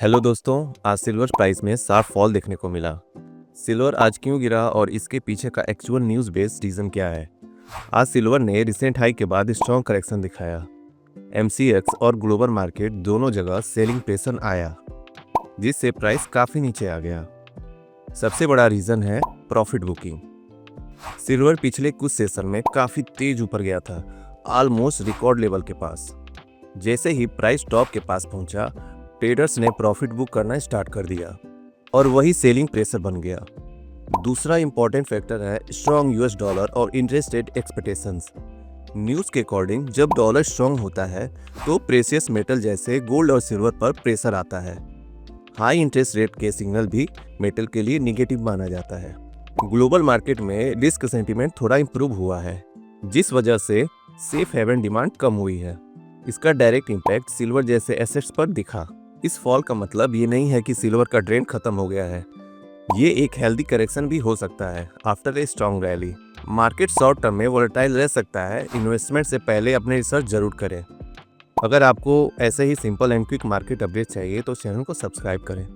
Hello दोस्तों, आज silver price में शार्प फॉल देखने को मिला। सिल्वर आज क्यों गिरा और इसके पीछे का एक्चुअल न्यूज़ बेस्ड रीज़न क्या है? आज सिल्वर ने रिसेंट हाई के बाद स्ट्रॉन्ग करेक्शन दिखाया। एमसीएक्स और ग्लोबल मार्केट दोनों जगह सेलिंग प्रेशर आया, जिससे प्राइस काफ़ी नीचे आ गया। सबसे बड़ा रीज़न है प्रॉफिट बुकिंग। सिल्वर पिछले कुछ सेशन में काफ़ी तेज ऊपर गया था, ऑलमोस्ट रिकॉर्ड लेवल के पास। जैसे ही प्राइस टॉप के पास पहुंचा, ट्रेडर्स ने प्रॉफिट बुक करना स्टार्ट कर दिया और वही सेलिंग प्रेशर बन गया। दूसरा इंपॉर्टेंट फैक्टर है स्ट्रॉन्ग यूएस डॉलर और इंटरेस्ट रेट एक्सपेक्टेशंस। न्यूज़ के अकॉर्डिंग जब डॉलर स्ट्रॉन्ग होता है तो प्रेशियस मेटल जैसे गोल्ड और सिल्वर पर प्रेशर आता है। हाई इंटरेस्ट रेट के सिग्नल भी मेटल के लिए निगेटिव माना जाता है। ग्लोबल मार्केट में रिस्क सेंटीमेंट थोड़ा इंप्रूव हुआ है, जिस वजह से सेफ हेवन डिमांड कम हुई है। इसका डायरेक्ट इम्पैक्ट सिल्वर जैसे एसेट्स पर दिखा। इस फॉल का मतलब ये नहीं है कि सिल्वर का ट्रेंड खत्म हो गया है। ये एक हेल्दी करेक्शन भी हो सकता है after a strong rally. Market short term में वोलेटाइल रह सकता है। इन्वेस्टमेंट से पहले अपने रिसर्च जरूर करें। अगर आपको ऐसे ही simple and quick market update चाहिए तो चैनल को सब्सक्राइब करें।